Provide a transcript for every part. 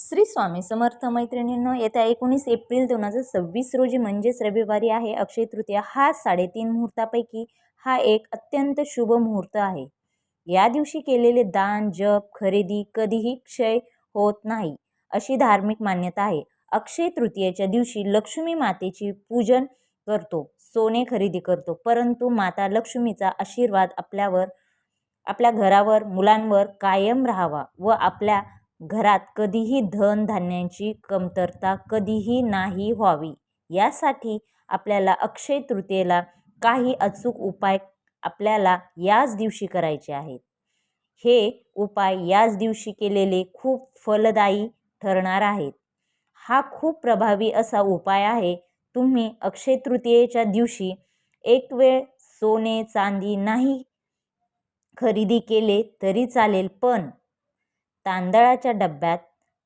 श्री स्वामी समर्थ मैत्रिणींनो, येत्या 19 एप्रिल 2026 रोजी म्हणजेच रविवारी आहे अक्षय तृतीया। हा 3:30 मुहूर्तापैकी हा एक अत्यंत शुभ मुहूर्त आहे। या दिवशी केलेले दान, जप, खरेदी कधीही क्षय होत नाही अशी धार्मिक मान्यता आहे। अक्षय तृतीयेच्या दिवशी लक्ष्मी मातेची पूजन करतो, सोने खरेदी करतो, परंतु माता लक्ष्मीचा आशीर्वाद आपल्यावर, आपल्या घरावर, मुलांवर कायम राहावा व आपल्या घरात कधीही धन धान्याची कमतरता कधीही नाही व्हावी, यासाठी आपल्याला अक्षय तृतीयेला काही अचूक उपाय आपल्याला याच दिवशी करायचे आहेत। हे उपाय याच दिवशी केलेले खूप फलदायी ठरणार आहेत। हा खूप प्रभावी असा उपाय आहे। तुम्ही अक्षय तृतीयेच्या दिवशी एक वेळ सोने चांदी नाही खरेदी केले तरी चालेल, पण तांदळाच्या डब्यात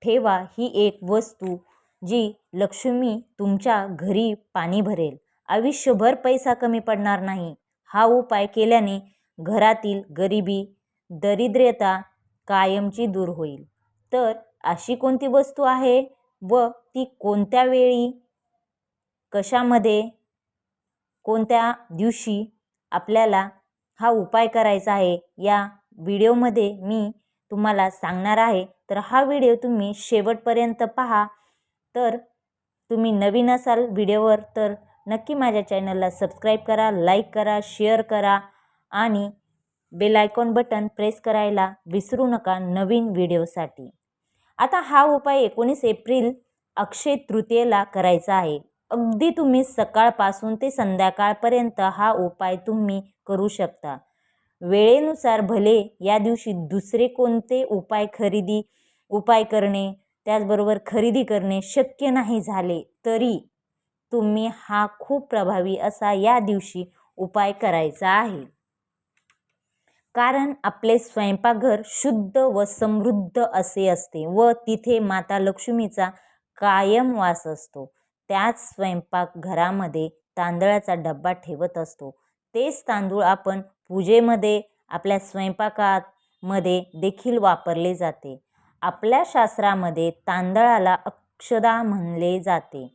ठेवा ही एक वस्तू जी लक्ष्मी तुमच्या घरी पाणी भरेल, आयुष्यभर पैसा कमी पडणार नाही। हा उपाय केल्याने घरातील गरिबी, दरिद्रता कायमची दूर होईल। तर अशी कोणती वस्तू आहे व ती कोणत्या वेळी, कशामध्ये, कोणत्या दिवशी आपल्याला हा उपाय करायचा आहे, या व्हिडिओमध्ये मी तुम्हाला सांगणार आहे। तर हा व्हिडिओ तुम्ही शेवटपर्यंत पहा। तर तुम्ही नवीन असाल व्हिडिओवर तर नक्की माझ्या चॅनलला सबस्क्राईब करा, लाईक करा, शेअर करा आणि बेल आयकॉन बटन प्रेस करायला विसरू नका नवीन व्हिडिओसाठी। आता हा उपाय 19 एप्रिल अक्षय तृतीयेला करायचा आहे। अगदी तुम्ही सकाळपासून ते संध्याकाळपर्यंत हा उपाय तुम्ही करू शकता। वेळेनुसार भले या दिवशी दुसरे कोणते उपाय करणे, त्याचबरोबर खरेदी करणे शक्य नाही झाले तरी तुम्ही हा खूप प्रभावी असा या दिवशी उपाय करायचा आहे। कारण आपले स्वयंपाकघर शुद्ध व समृद्ध असे असते व तिथे माता लक्ष्मीचा कायम वास असतो। त्याच स्वयंपाकघरामध्ये तांदळाचा डब्बा ठेवत असतो। तेच तांदूळ आपण पूजेमध्ये, आपल्या स्वयंपाकामध्ये देखील वापरले जाते। आपल्या शास्त्रामध्ये तांदळाला अक्षदा म्हणले जाते।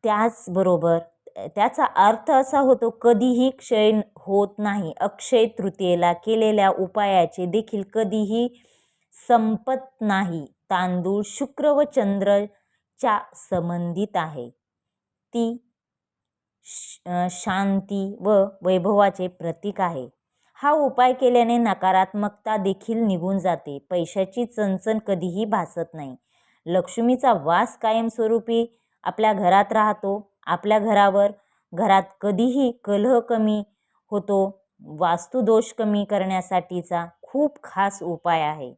त्याचबरोबर त्याचा अर्थ असा होतो, कधीही क्षय होत नाही। अक्षय तृतीयेला केलेल्या उपायाचे देखील कधीही संपत नाही। तांदूळ शुक्र व चंद्रच्या संबंधित आहे। ती शांती व वैभवाचे प्रतीक आहे। हा उपाय केल्याने नकारात्मकता देखील निघून जाते, पैशाची चणचण कधीही भासत नाही, लक्ष्मीचा वास कायमस्वरूपी आपल्या घरात राहतो। आपल्या घरात कधीही कलह कमी होतो। वास्तुदोष कमी करण्यासाठीचा खूप खास उपाय आहे।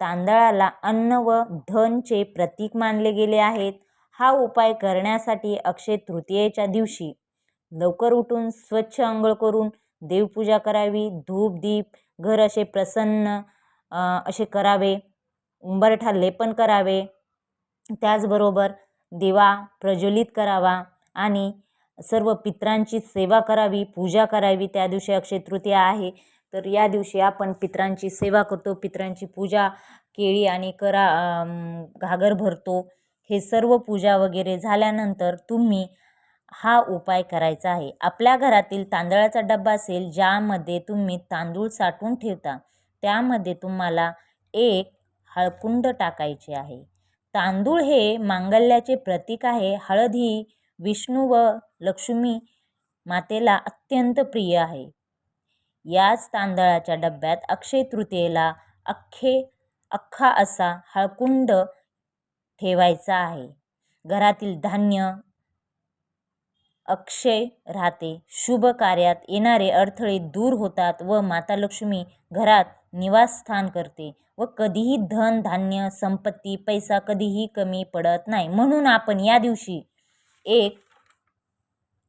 तांदळाला अन्न व धनचे प्रतीक मानले गेले आहेत। हा उपाय करण्यासाठी अक्षय तृतीयेच्या दिवशी लवकर उठून स्वच्छ अंघोळ करून देवपूजा करावी, धूप दीप घर असे प्रसन्न असे करावे, उंबरठा लेपन करावे, त्याचबरोबर दिवा प्रज्वलित करावा आणि सर्व पितरांची सेवा करावी, पूजा करावी। त्या दिवशी अक्षय तृतीया आहे तर या दिवशी आपण पितरांची सेवा करतो, पितरांची पूजा, केळी आणि घागर भरतो। हे सर्व पूजा वगैरे झाल्यानंतर तुम्ही हा उपाय करायचा आहे। आपल्या घरातील तांदळाचा डब्बा असेल ज्यामध्ये तुम्ही तांदूळ साठवून ठेवता, त्यामध्ये तुम्हाला एक हळकुंड टाकायचे आहे। तांदूळ हे मांगल्याचे प्रतीक आहे। हळद ही विष्णू व लक्ष्मी मातेला अत्यंत प्रिय आहे। याच तांदळाच्या डब्यात अक्षय तृतीयेला अख्खा असा हळकुंड ठेवायचा आहे। घरातील धान्य अक्षय राहते, शुभ कार्यात येणारे अडथळे दूर होतात व माता लक्ष्मी घरात निवासस्थान करते व कधीही धन धान्य संपत्ती पैसा कधीही कमी पडत नाही। म्हणून आपण या दिवशी एक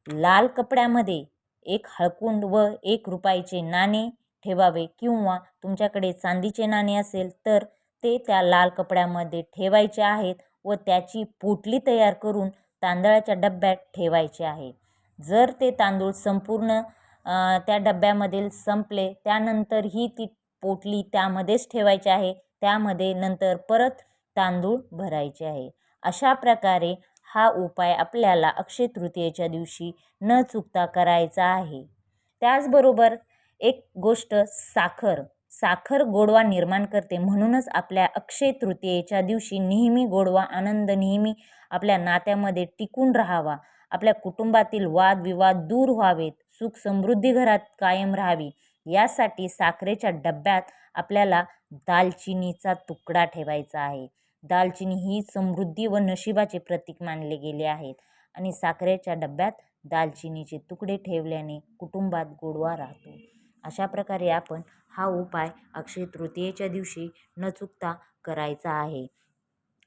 लाल कपड्यामध्ये एक हळकुंड व 1 रुपयाचे नाणे ठेवावे किंवा तुमच्याकडे चांदीचे नाणे असेल तर ते त्या लाल कपड्यामध्ये ठेवायचे आहेत व त्याची पोटली तयार करून तांदळाच्या डब्यात ठेवायचे आहे। जर ते तांदूळ संपूर्ण त्या डब्यामधील संपले त्यानंतरही ती पोटली त्यामध्येच ठेवायची आहे। त्यामध्ये नंतर परत तांदूळ भरायचे आहे. अशा प्रकारे हा उपाय आपल्याला अक्षय तृतीयेच्या दिवशी न चुकता करायचा आहे. त्याचबरोबर एक गोष्ट, साखर गोडवा निर्माण करते. म्हणूनच आपल्या अक्षय तृतीयेच्या दिवशी नेहमी गोडवा आनंद नेहमी आपल्या नात्यामध्ये टिकून राहावा. आपल्या कुटुंबातील वादविवाद दूर व्हावेत, सुख समृद्धी घरात कायम राहावी, यासाठी साखरेच्या डब्यात आपल्याला दालचिनीचा तुकडा ठेवायचा आहे. दालचिनी ही समृद्धी व नशिबाचे प्रतीक मानले गेले आहेत आणि साखरेच्या डब्यात दालचिनीचे तुकडे ठेवल्याने कुटुंबात गोडवा राहतो. अशा प्रकारे आपण हा उपाय अक्षय तृतीयेच्या दिवशी न चुकता करायचा आहे.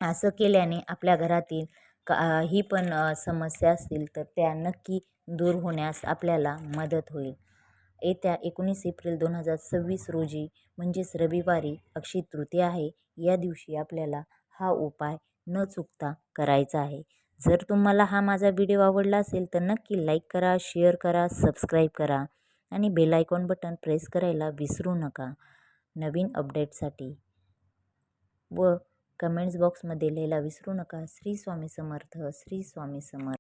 असं केल्याने आपल्या घरातील काही पण समस्या असतील तर त्या नक्की दूर होण्यास आपल्याला मदत होईल. येत्या 19 एप्रिल 2026 रोजी म्हणजेच रविवारी अक्षय तृतीया आहे. या दिवशी आपल्याला हा उपाय न चुकता करायचा आहे. जर तुम्हाला हा माझा व्हिडिओ आवडला असेल तर नक्की लाईक करा, शेअर करा, सबस्क्राईब करा आणि बेल आयकॉन बटन प्रेस करायला विसरू नका नवीन अपडेटसाठी. व कमेंट्स बॉक्समध्ये लिहायला विसरू नका. श्री स्वामी समर्थ, श्री स्वामी समर्थ.